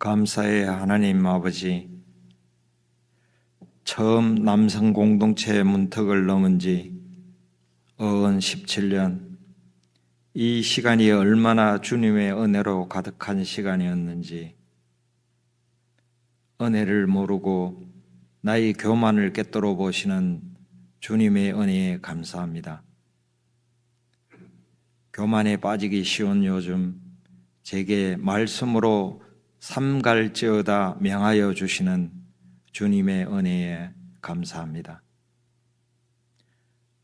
감사의 하나님 아버지, 처음 남성 공동체 문턱을 넘은 지 어언 17년, 이 시간이 얼마나 주님의 은혜로 가득한 시간이었는지, 은혜를 모르고 나의 교만을 꿰뚫어 보시는 주님의 은혜에 감사합니다. 교만에 빠지기 쉬운 요즘 제게 말씀으로 삼갈지어다 명하여 주시는 주님의 은혜에 감사합니다.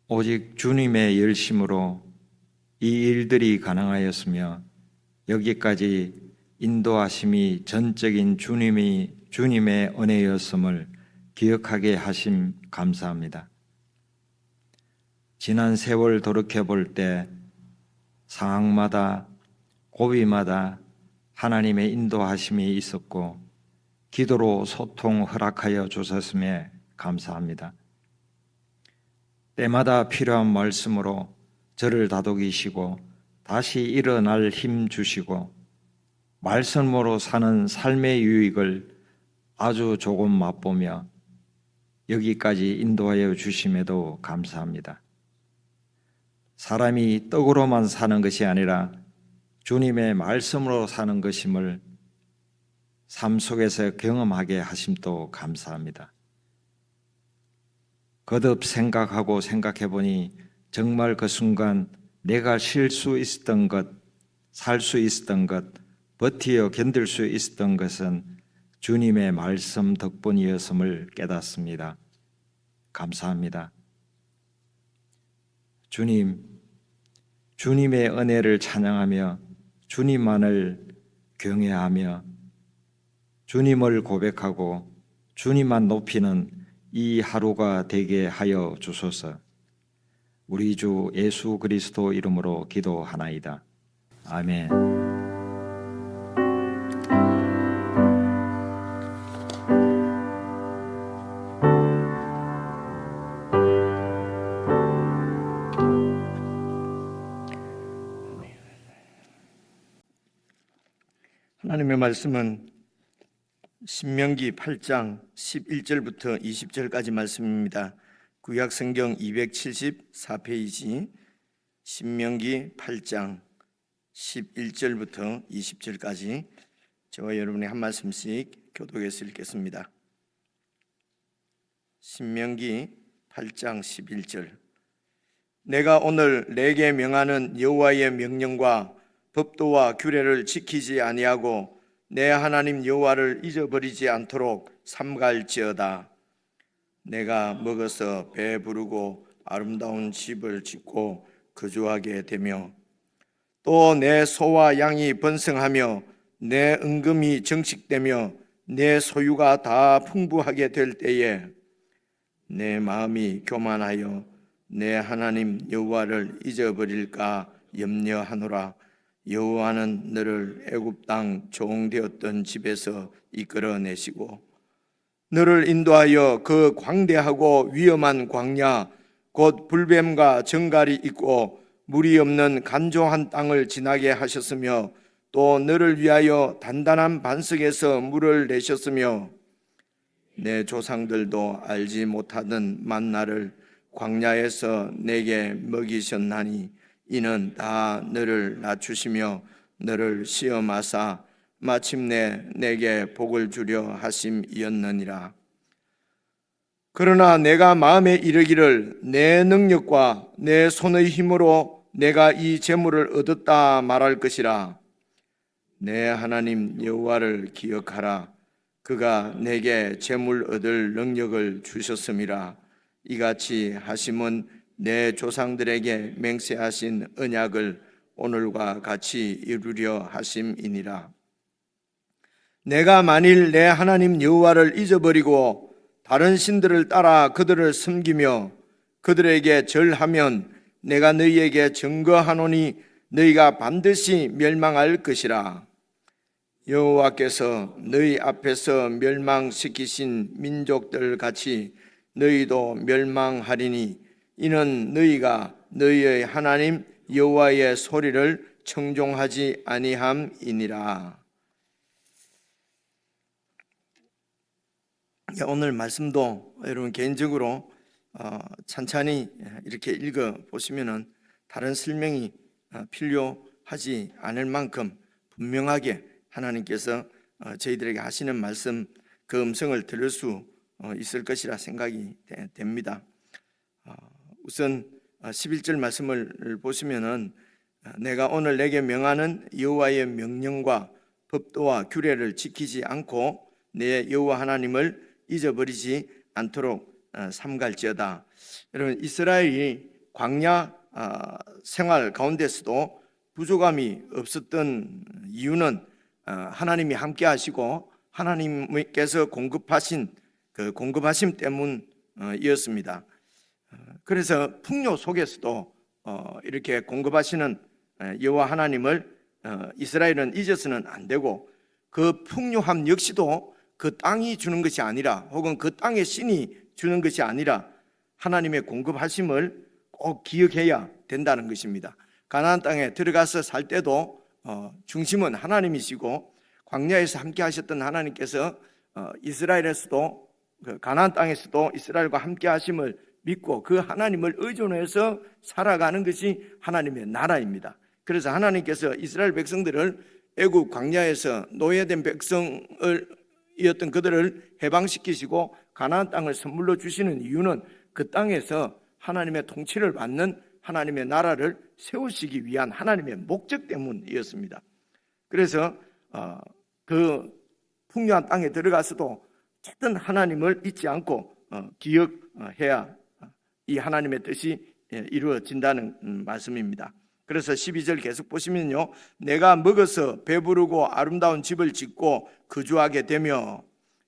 오직 주님의 열심으로 이 일들이 가능하였으며 여기까지 인도하심이 전적인 주님의 은혜였음을 기억하게 하심 감사합니다. 지난 세월 돌이켜볼 때 상황마다 고비마다 하나님의 인도하심이 있었고 기도로 소통 허락하여 주셨음에 감사합니다. 때마다 필요한 말씀으로 저를 다독이시고 다시 일어날 힘 주시고 말씀으로 사는 삶의 유익을 아주 조금 맛보며 여기까지 인도하여 주심에도 감사합니다. 사람이 떡으로만 사는 것이 아니라 주님의 말씀으로 사는 것임을 삶 속에서 경험하게 하심도 감사합니다. 거듭 생각하고 생각해 보니 정말 그 순간 내가 쉴 수 있었던 것, 살 수 있었던 것, 버티어 견딜 수 있었던 것은 주님의 말씀 덕분이었음을 깨닫습니다. 감사합니다. 주님의 은혜를 찬양하며 주님만을 경외하며 주님을 고백하고 주님만 높이는 이 하루가 되게 하여 주소서. 우리 주 예수 그리스도 이름으로 기도하나이다. 아멘. 하나님의 말씀은 신명기 8장 11절부터 20절까지 말씀입니다. 구약성경 274페이지 신명기 8장 11절부터 20절까지 저와 여러분이 한 말씀씩 교독해서 읽겠습니다. 신명기 8장 11절. 내가 오늘 내게 명하는 여호와의 명령과 법도와 규례를 지키지 아니하고 내 하나님 여호와를 잊어버리지 않도록 삼갈지어다. 내가 먹어서 배부르고 아름다운 집을 짓고 거주하게 되며 또 내 소와 양이 번성하며 내 은금이 정식되며 내 소유가 다 풍부하게 될 때에 내 마음이 교만하여 내 하나님 여호와를 잊어버릴까 염려하노라. 여호와는 너를 애굽 땅 종되었던 집에서 이끌어내시고 너를 인도하여 그 광대하고 위험한 광야 곧 불뱀과 정갈이 있고 물이 없는 간조한 땅을 지나게 하셨으며 또 너를 위하여 단단한 반석에서 물을 내셨으며 내 조상들도 알지 못하던 만나를 광야에서 내게 먹이셨나니 이는 다 너를 낮추시며 너를 시험하사 마침내 내게 복을 주려 하심이었느니라. 그러나 내가 마음에 이르기를 내 능력과 내 손의 힘으로 내가 이 재물을 얻었다 말할 것이라. 내 하나님 여호와를 기억하라. 그가 내게 재물 얻을 능력을 주셨음이라. 이같이 하심은 내 조상들에게 맹세하신 언약을 오늘과 같이 이루려 하심이니라. 내가 만일 내 하나님 여호와를 잊어버리고 다른 신들을 따라 그들을 섬기며 그들에게 절하면 내가 너희에게 증거하노니 너희가 반드시 멸망할 것이라. 여호와께서 너희 앞에서 멸망시키신 민족들 같이 너희도 멸망하리니 이는 너희가 너희의 하나님 여호와의 소리를 청종하지 아니함이니라. 오늘 말씀도 여러분 개인적으로 찬찬히 이렇게 읽어 보시면은 다른 설명이 필요하지 않을 만큼 분명하게 하나님께서 저희들에게 하시는 말씀, 그 음성을 들을 수 있을 것이라 생각이 됩니다. 우선 11절 말씀을 보시면은 내가 오늘 내게 명하는 여호와의 명령과 법도와 규례를 지키지 않고 내 여호와 하나님을 잊어버리지 않도록 삼갈지어다. 여러분, 이스라엘이 광야 생활 가운데서도 부족함이 없었던 이유는 하나님이 함께 하시고 하나님께서 공급하신 그 공급하심 때문이었습니다. 그래서 풍요 속에서도 이렇게 공급하시는 여호와 하나님을 이스라엘은 잊어서는 안 되고, 그 풍요함 역시도 그 땅이 주는 것이 아니라, 혹은 그 땅의 신이 주는 것이 아니라 하나님의 공급하심을 꼭 기억해야 된다는 것입니다. 가나안 땅에 들어가서 살 때도 중심은 하나님이시고, 광야에서 함께 하셨던 하나님께서 이스라엘에서도 가나안 땅에서도 이스라엘과 함께 하심을 믿고 그 하나님을 의존해서 살아가는 것이 하나님의 나라입니다. 그래서 하나님께서 이스라엘 백성들을 애굽 광야에서 노예된 백성이었던 그들을 해방시키시고 가나안 땅을 선물로 주시는 이유는 그 땅에서 하나님의 통치를 받는 하나님의 나라를 세우시기 위한 하나님의 목적 때문이었습니다. 그래서 그 풍요한 땅에 들어가서도 어쨌든 하나님을 잊지 않고 기억해야 이 하나님의 뜻이 이루어진다는 말씀입니다. 그래서 12절 계속 보시면요, 내가 먹어서 배부르고 아름다운 집을 짓고 거주하게 되며,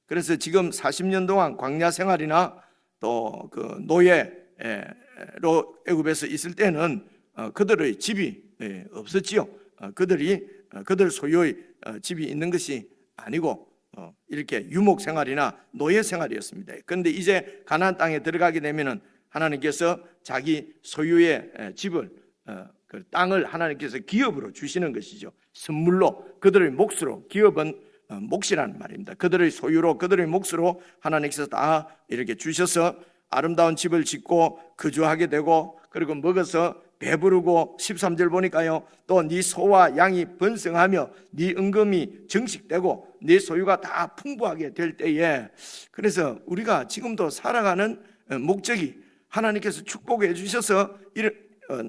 그래서 지금 40년 동안 광야 생활이나 또 그 노예로 애굽에서 있을 때는 그들의 집이 없었지요. 그들 소유의 집이 있는 것이 아니고 이렇게 유목 생활이나 노예 생활이었습니다. 그런데 이제 가나안 땅에 들어가게 되면은 하나님께서 자기 소유의 집을, 그 땅을 하나님께서 기업으로 주시는 것이죠. 선물로, 그들의 몫으로. 기업은 몫이라는 말입니다. 그들의 소유로, 그들의 몫으로 하나님께서 다 이렇게 주셔서 아름다운 집을 짓고 거주하게 되고, 그리고 먹어서 배부르고, 13절 보니까요, 또 네 소와 양이 번성하며 네 은금이 정식되고 네 소유가 다 풍부하게 될 때에, 그래서 우리가 지금도 살아가는 목적이 하나님께서 축복해 주셔서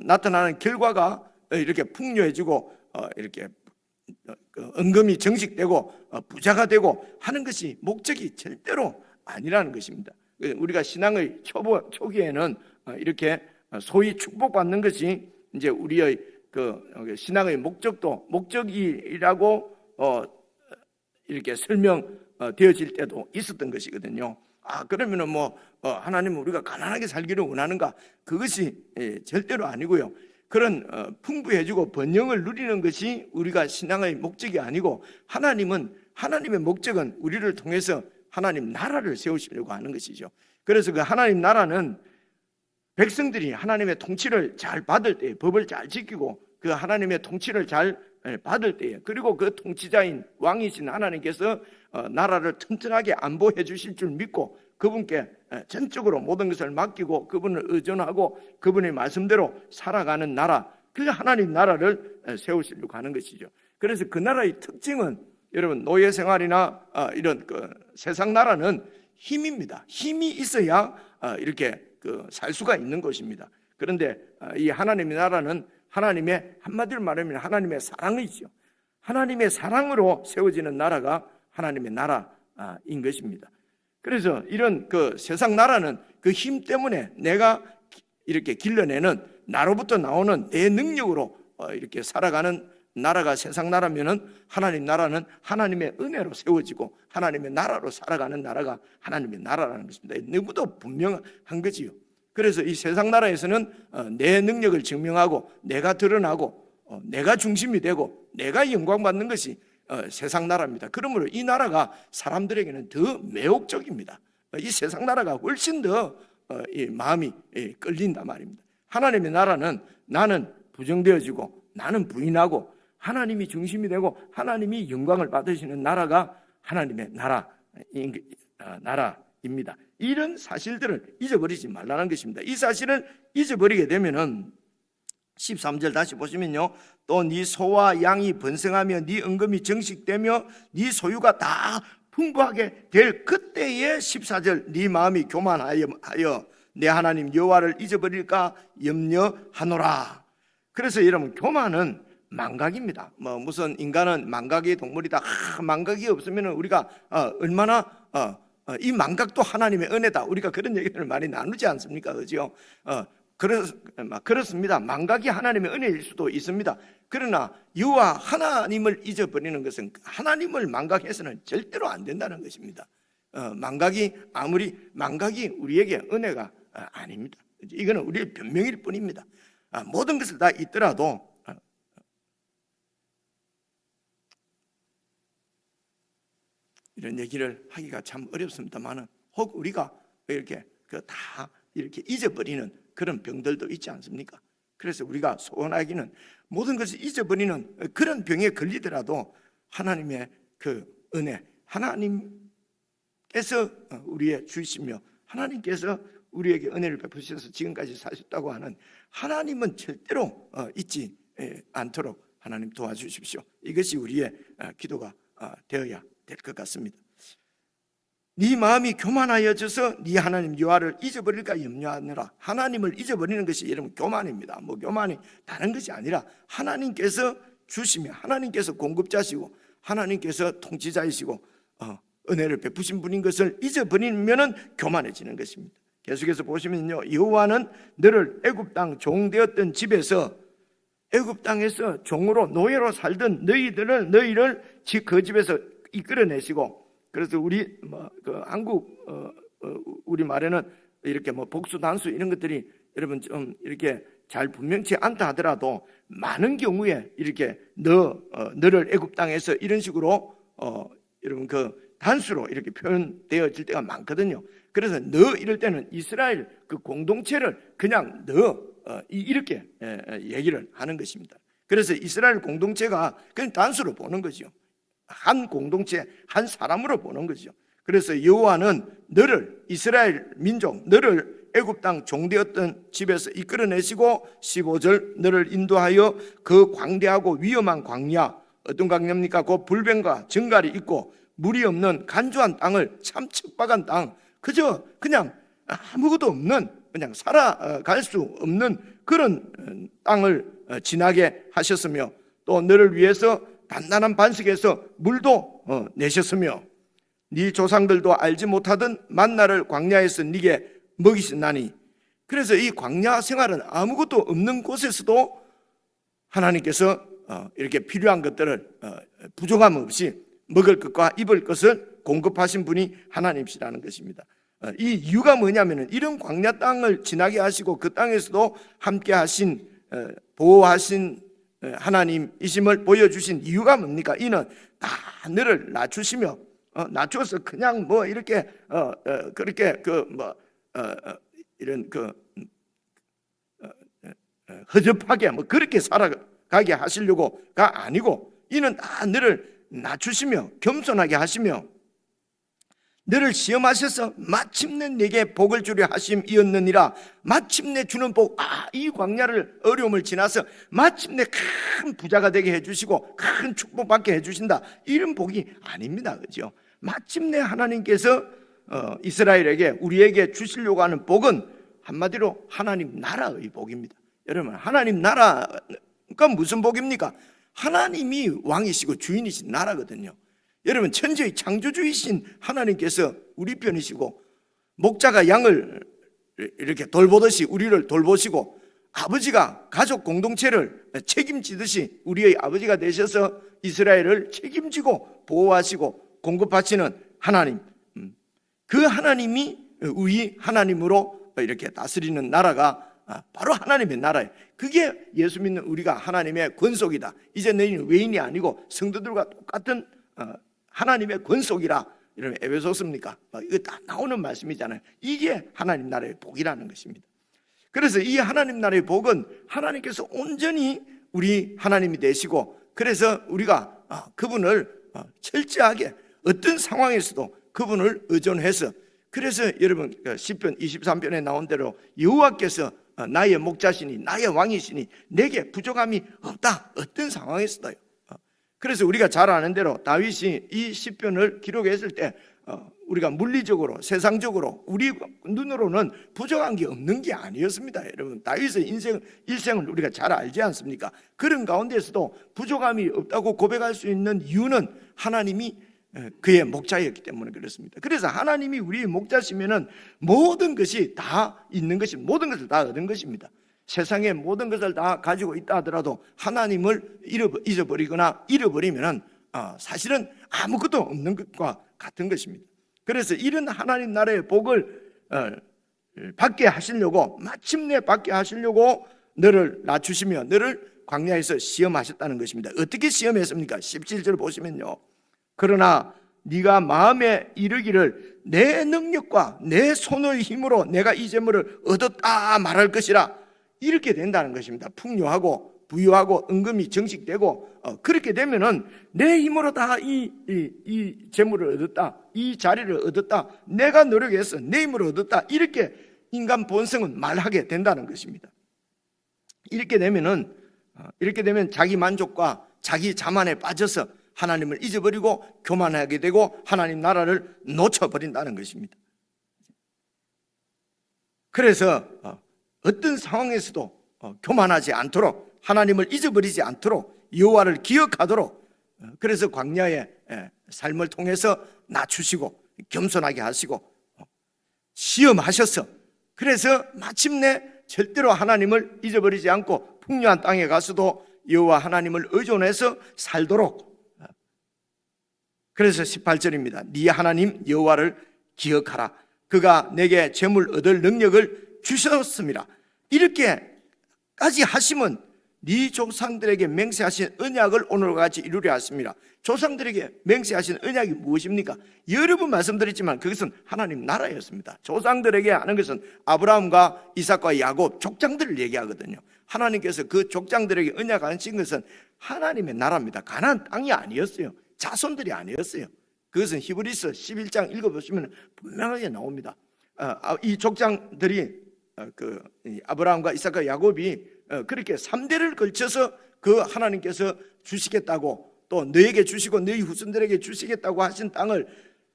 나타나는 결과가 이렇게 풍요해지고 이렇게 은금이 정식되고 부자가 되고 하는 것이 목적이 절대로 아니라는 것입니다. 우리가 신앙의 초기에는 이렇게 소위 축복받는 것이 이제 우리의 그 신앙의 목적이라고 이렇게 설명되어질 때도 있었던 것이거든요. 그러면은 하나님은 우리가 가난하게 살기를 원하는가? 그것이 절대로 아니고요. 그런 풍부해지고 번영을 누리는 것이 우리가 신앙의 목적이 아니고, 하나님의 목적은 우리를 통해서 하나님 나라를 세우시려고 하는 것이죠. 그래서 그 하나님 나라는 백성들이 하나님의 통치를 잘 받을 때에, 법을 잘 지키고 그 하나님의 통치를 잘 받을 때에, 그리고 그 통치자인 왕이신 하나님께서 나라를 튼튼하게 안보해 주실 줄 믿고 그분께 전적으로 모든 것을 맡기고 그분을 의존하고 그분의 말씀대로 살아가는 나라, 그 하나님 나라를 세우시려고 하는 것이죠. 그래서 그 나라의 특징은, 여러분, 노예 생활이나 이런 그 세상 나라는 힘입니다. 힘이 있어야 이렇게 살 수가 있는 것입니다. 그런데 이 하나님의 나라는 하나님의, 한마디로 말하면 하나님의 사랑이죠. 하나님의 사랑으로 세워지는 나라가 하나님의 나라인 것입니다. 그래서 이런 그 세상 나라는 그 힘 때문에 내가 이렇게 길러내는, 나로부터 나오는 내 능력으로 이렇게 살아가는 나라가 세상 나라면은, 하나님 나라는 하나님의 은혜로 세워지고 하나님의 나라로 살아가는 나라가 하나님의 나라라는 것입니다. 너무도 분명한 거지요. 그래서 이 세상 나라에서는 내 능력을 증명하고 내가 드러나고 내가 중심이 되고 내가 영광받는 것이 세상 나라입니다. 그러므로 이 나라가 사람들에게는 더 매혹적입니다. 이 세상 나라가 훨씬 더 이 마음이 끌린단 말입니다. 하나님의 나라는 나는 부정되어지고 나는 부인하고 하나님이 중심이 되고 하나님이 영광을 받으시는 나라가 하나님의 나라인 입니다. 이런 사실들을 잊어버리지 말라는 것입니다. 이 사실을 잊어버리게 되면은 13절 다시 보시면요, 또 네 소와 양이 번성하며 네 은금이 정식되며 네 소유가 다 풍부하게 될 그때에 14절 네 마음이 교만하여 내 하나님 여호와를 잊어버릴까 염려하노라. 그래서 여러분, 교만은 망각입니다. 무슨 인간은 망각의 동물이다. 망각이 없으면 우리가 얼마나 이 망각도 하나님의 은혜다. 우리가 그런 얘기를 많이 나누지 않습니까? 그죠? 그렇습니다. 망각이 하나님의 은혜일 수도 있습니다. 그러나 여호와 하나님을 잊어버리는 것은 하나님을 망각해서는 절대로 안 된다는 것입니다. 망각이 우리에게 은혜가 아닙니다. 이거는 우리의 변명일 뿐입니다. 모든 것을 다 있더라도 이런 얘기를 하기가 참 어렵습니다만은 혹 우리가 이렇게 다 이렇게 잊어버리는 그런 병들도 있지 않습니까? 그래서 우리가 소원하기는 모든 것을 잊어버리는 그런 병에 걸리더라도 하나님의 그 은혜, 하나님께서 우리의 주이시며 하나님께서 우리에게 은혜를 베푸셔서 지금까지 사셨다고 하는 하나님은 절대로 잊지 않도록 하나님 도와주십시오. 이것이 우리의 기도가 되어야 될 것 같습니다. 네 마음이 교만하여져서 네 하나님 여호와를 잊어버릴까 염려하느라. 하나님을 잊어버리는 것이 여러분 교만입니다. 교만이 다른 것이 아니라 하나님께서 주시며 하나님께서 공급자시고 하나님께서 통치자이시고 은혜를 베푸신 분인 것을 잊어버리면은 교만해지는 것입니다. 계속해서 보시면요, 여호와는 너를 애굽 땅 종되었던 집에서, 애굽 땅에서 종으로 노예로 살던 너희를 그 집에서 이끌어내시고, 그래서 우리 한국 우리 말에는 이렇게 복수 단수 이런 것들이 여러분 좀 이렇게 잘 분명치 않다 하더라도 많은 경우에 이렇게 너를 애굽 땅에서 이런 식으로 여러분 단수로 이렇게 표현되어질 때가 많거든요. 그래서 너 이럴 때는 이스라엘 그 공동체를 그냥 이렇게 얘기를 하는 것입니다. 그래서 이스라엘 공동체가 그냥 단수로 보는 거죠. 한 공동체, 한 사람으로 보는 거죠. 그래서 여호와는 너를, 이스라엘 민족, 너를 애굽 땅 종되었던 집에서 이끌어내시고 15절 너를 인도하여 그 광대하고 위험한 광야, 어떤 광야입니까? 그 불뱀과 정갈이 있고 물이 없는 간조한 땅을, 참 척박한 땅, 그냥 아무것도 없는, 그냥 살아갈 수 없는 그런 땅을 지나게 하셨으며, 또 너를 위해서 단단한 반석에서 물도 내셨으며 네 조상들도 알지 못하던 만나를 광야에서 네게 먹이셨나니. 그래서 이 광야 생활은 아무것도 없는 곳에서도 하나님께서 이렇게 필요한 것들을 부족함 없이 먹을 것과 입을 것을 공급하신 분이 하나님이시라는 것입니다. 이 이유가 뭐냐면은 이런 광야 땅을 지나게 하시고 그 땅에서도 함께 하신, 보호하신 하나님이심을 보여주신 이유가 뭡니까? 이는 다 너를 낮추시며, 낮춰서 그냥 이렇게 그렇게 이런 허접하게 그렇게 살아가게 하시려고가 아니고, 이는 다 너를 낮추시며 겸손하게 하시며 너를 시험하셔서 마침내 내게 복을 주려 하심이었느니라. 마침내 주는 복, 이 광야를 어려움을 지나서 마침내 큰 부자가 되게 해주시고 큰 축복받게 해주신다, 이런 복이 아닙니다. 그죠? 마침내 하나님께서 이스라엘에게, 우리에게 주시려고 하는 복은 한마디로 하나님 나라의 복입니다. 여러분, 하나님 나라가 무슨 복입니까? 하나님이 왕이시고 주인이신 나라거든요. 여러분, 천지의 창조주이신 하나님께서 우리 편이시고, 목자가 양을 이렇게 돌보듯이 우리를 돌보시고, 아버지가 가족 공동체를 책임지듯이 우리의 아버지가 되셔서 이스라엘을 책임지고 보호하시고 공급하시는 하나님, 그 하나님이 우리 하나님으로 이렇게 다스리는 나라가 바로 하나님의 나라예요. 그게 예수 믿는 우리가 하나님의 권속이다. 이제 너희는 외인이 아니고 성도들과 똑같은 하나님의 권속이라. 이러면 에베소서입니까? 이거 다 나오는 말씀이잖아요. 이게 하나님 나라의 복이라는 것입니다. 그래서 이 하나님 나라의 복은 하나님께서 온전히 우리 하나님이 되시고, 그래서 우리가 그분을 철저하게 어떤 상황에서도 그분을 의존해서 그래서 여러분 시편 23편에 나온 대로 여호와께서 나의 목자시니 나의 왕이시니 내게 부족함이 없다. 어떤 상황에서도요. 그래서 우리가 잘 아는 대로 다윗이 이 시편을 기록했을 때 우리가 물리적으로 세상적으로 우리 눈으로는 부족한 게 없는 게 아니었습니다. 여러분 다윗의 일생을 우리가 잘 알지 않습니까? 그런 가운데서도 부족함이 없다고 고백할 수 있는 이유는 하나님이 그의 목자였기 때문에 그렇습니다. 그래서 하나님이 우리의 목자시면은 모든 것이 다 있는 것이 모든 것을 다 얻은 것입니다. 세상의 모든 것을 다 가지고 있다 하더라도 하나님을 잊어버리거나 잃어버리면은 사실은 아무것도 없는 것과 같은 것입니다. 그래서 이런 하나님 나라의 복을 받게 하시려고 마침내 받게 하시려고 너를 낮추시며 너를 광야에서 시험하셨다는 것입니다. 어떻게 시험했습니까? 17절 보시면요. 그러나 네가 마음에 이르기를 내 능력과 내 손의 힘으로 내가 이 재물을 얻었다 말할 것이라 이렇게 된다는 것입니다. 풍요하고 부유하고 은금이 정식되고 그렇게 되면은 내 힘으로 다 이 재물을 얻었다, 이 자리를 얻었다, 내가 노력해서 내 힘으로 얻었다 이렇게 인간 본성은 말하게 된다는 것입니다. 이렇게 되면 자기 만족과 자기 자만에 빠져서 하나님을 잊어버리고 교만하게 되고 하나님 나라를 놓쳐버린다는 것입니다. 그래서 어떤 상황에서도 교만하지 않도록 하나님을 잊어버리지 않도록 여호와를 기억하도록 그래서 광야의 삶을 통해서 낮추시고 겸손하게 하시고 시험하셔서 그래서 마침내 절대로 하나님을 잊어버리지 않고 풍요한 땅에 가서도 여호와 하나님을 의존해서 살도록 그래서 18절입니다. 네 하나님 여호와를 기억하라. 그가 내게 재물 얻을 능력을 주셨습니다. 이렇게까지 하시면 네 조상들에게 맹세하신 언약을 오늘과 같이 이루려 하십니다. 조상들에게 맹세하신 언약이 무엇입니까? 여러 번 말씀드렸지만 그것은 하나님 나라였습니다. 조상들에게 하는 것은 아브라함과 이삭과 야곱 족장들을 얘기하거든요. 하나님께서 그 족장들에게 언약하신 것은 하나님의 나라입니다. 가나안 땅이 아니었어요. 자손들이 아니었어요. 그것은 히브리서 11장 읽어보시면 분명하게 나옵니다. 이 족장들이 아브라함과 이삭과 야곱이 그렇게 3대를 걸쳐서 그 하나님께서 주시겠다고 또 너에게 주시고 너희 후손들에게 주시겠다고 하신 땅을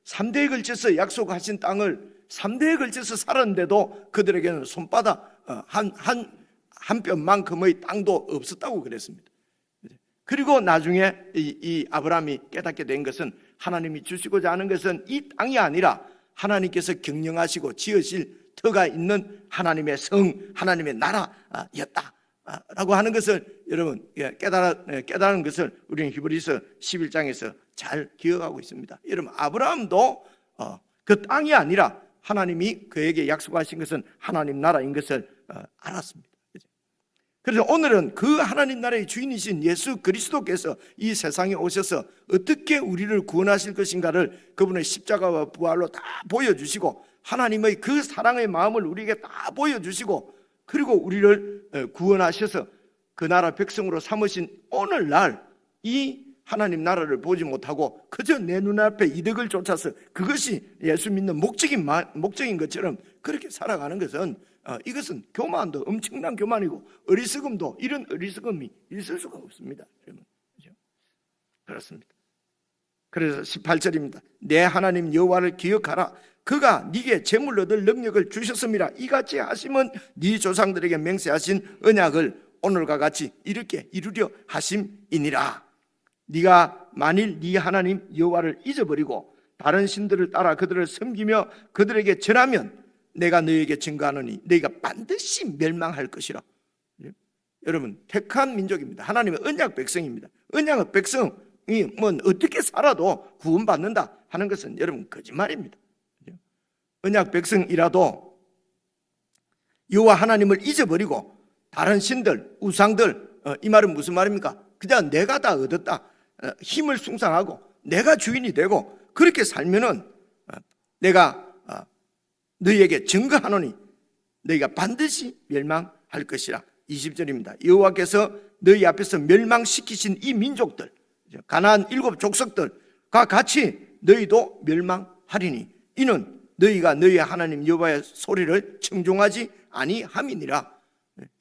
3대에 걸쳐서 약속하신 땅을 3대에 걸쳐서 살았는데도 그들에게는 손바닥 한 뼘만큼의 땅도 없었다고 그랬습니다. 그리고 나중에 이 아브라함이 깨닫게 된 것은 하나님이 주시고자 하는 것은 이 땅이 아니라 하나님께서 경영하시고 지으실 터가 있는 하나님의 성, 하나님의 나라였다 라고 하는 것을 여러분 깨달은 것을 우리는 히브리서 11장에서 잘 기억하고 있습니다. 여러분 아브라함도 그 땅이 아니라 하나님이 그에게 약속하신 것은 하나님 나라인 것을 알았습니다. 그래서 오늘은 그 하나님 나라의 주인이신 예수 그리스도께서 이 세상에 오셔서 어떻게 우리를 구원하실 것인가를 그분의 십자가와 부활로 다 보여주시고 하나님의 그 사랑의 마음을 우리에게 다 보여주시고 그리고 우리를 구원하셔서 그 나라 백성으로 삼으신 오늘날 이 하나님 나라를 보지 못하고 그저 내 눈앞에 이득을 쫓아서 그것이 예수 믿는 목적인 것처럼 그렇게 살아가는 것은 이것은 교만도 엄청난 교만이고 어리석음도 이런 어리석음이 있을 수가 없습니다. 그렇죠? 그렇습니다. 그래서 18절입니다. 내 하나님 여호와를 기억하라. 그가 네게 재물 얻을 능력을 주셨습니다. 이같이 하시면 네 조상들에게 맹세하신 언약을 오늘과 같이 이렇게 이루려 하심이니라. 네가 만일 네 하나님 여호와를 잊어버리고 다른 신들을 따라 그들을 섬기며 그들에게 절하면 내가 너에게 증거하노니 너희가 반드시 멸망할 것이라. 여러분 택한 민족입니다. 하나님의 언약 백성입니다. 언약의 백성이 뭐 어떻게 살아도 구원받는다 하는 것은 여러분 거짓말입니다. 언약 백성이라도 여호와 하나님을 잊어버리고 다른 신들, 우상들 이 말은 무슨 말입니까? 그냥 내가 다 얻었다. 힘을 숭상하고 내가 주인이 되고 그렇게 살면은 내가 너희에게 증거하노니 너희가 반드시 멸망할 것이라. 20절입니다. 여호와께서 너희 앞에서 멸망시키신 이 민족들 가나안 7 족속들과 같이 너희도 멸망하리니 이는 너희가 너희 하나님 여호와의 소리를 청종하지 아니함이니라.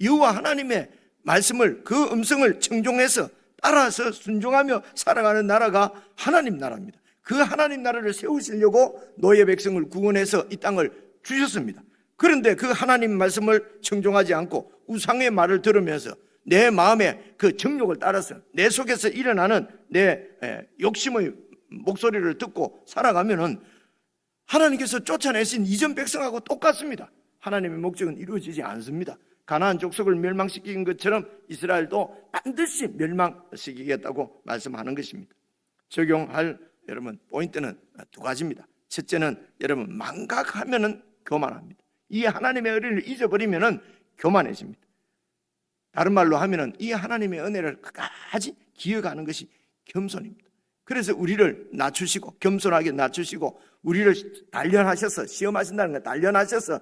여호와 하나님의 말씀을, 그 음성을 청종해서 따라서 순종하며 살아가는 나라가 하나님 나라입니다. 그 하나님 나라를 세우시려고 노예 백성을 구원해서 이 땅을 주셨습니다. 그런데 그 하나님 말씀을 청종하지 않고 우상의 말을 들으면서 내 마음의 그 정욕을 따라서 내 속에서 일어나는 내 욕심의 목소리를 듣고 살아가면은 하나님께서 쫓아내신 이전 백성하고 똑같습니다. 하나님의 목적은 이루어지지 않습니다. 가나안 족속을 멸망시킨 것처럼 이스라엘도 반드시 멸망시키겠다고 말씀하는 것입니다. 적용할 여러분 포인트는 두 가지입니다. 첫째는 여러분 망각하면은 교만합니다. 이 하나님의 은혜를 잊어버리면은 교만해집니다. 다른 말로 하면은 이 하나님의 은혜를 끝까지 기억하는 것이 겸손입니다. 그래서 우리를 낮추시고 겸손하게 낮추시고 우리를 단련하셔서 시험하신다는 거 단련하셔서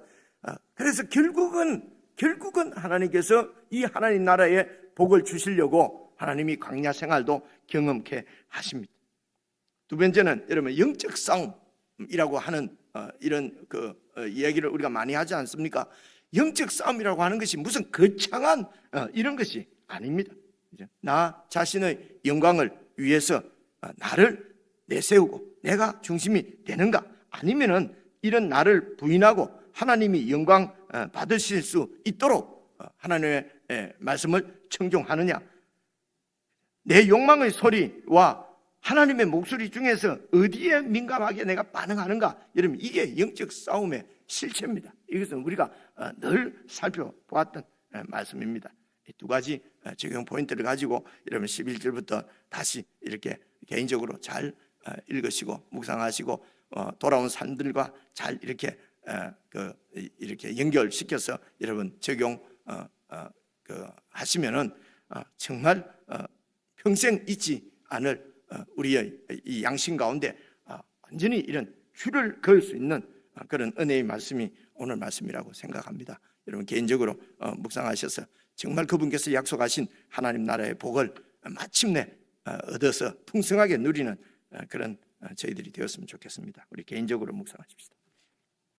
그래서 결국은 하나님께서 이 하나님 나라에 복을 주시려고 하나님이 광야 생활도 경험케 하십니다. 두 번째는 여러분 영적 싸움이라고 하는 이런 이야기를 우리가 많이 하지 않습니까? 영적 싸움이라고 하는 것이 무슨 거창한 이런 것이 아닙니다. 나 자신의 영광을 위해서 나를 내세우고 내가 중심이 되는가, 아니면은 이런 나를 부인하고 하나님이 영광 받으실 수 있도록 하나님의 말씀을 청종하느냐, 내 욕망의 소리와 하나님의 목소리 중에서 어디에 민감하게 내가 반응하는가, 여러분 이게 영적 싸움의 실체입니다. 이것은 우리가 늘 살펴보았던 말씀입니다. 이 두 가지 적용 포인트를 가지고 여러분 11절부터 다시 이렇게 개인적으로 잘 읽으시고 묵상하시고 돌아온 산들과 잘 이렇게 이렇게 연결시켜서 여러분 적용 하시면은 정말 평생 잊지 않을 우리의 이 양심 가운데 완전히 이런 줄을 그을 수 있는 그런 은혜의 말씀이 오늘 말씀이라고 생각합니다. 여러분 개인적으로 묵상하셔서 정말 그분께서 약속하신 하나님 나라의 복을 마침내 얻어서 풍성하게 누리는 그런 저희들이 되었으면 좋겠습니다. 우리 개인적으로 묵상하십시다.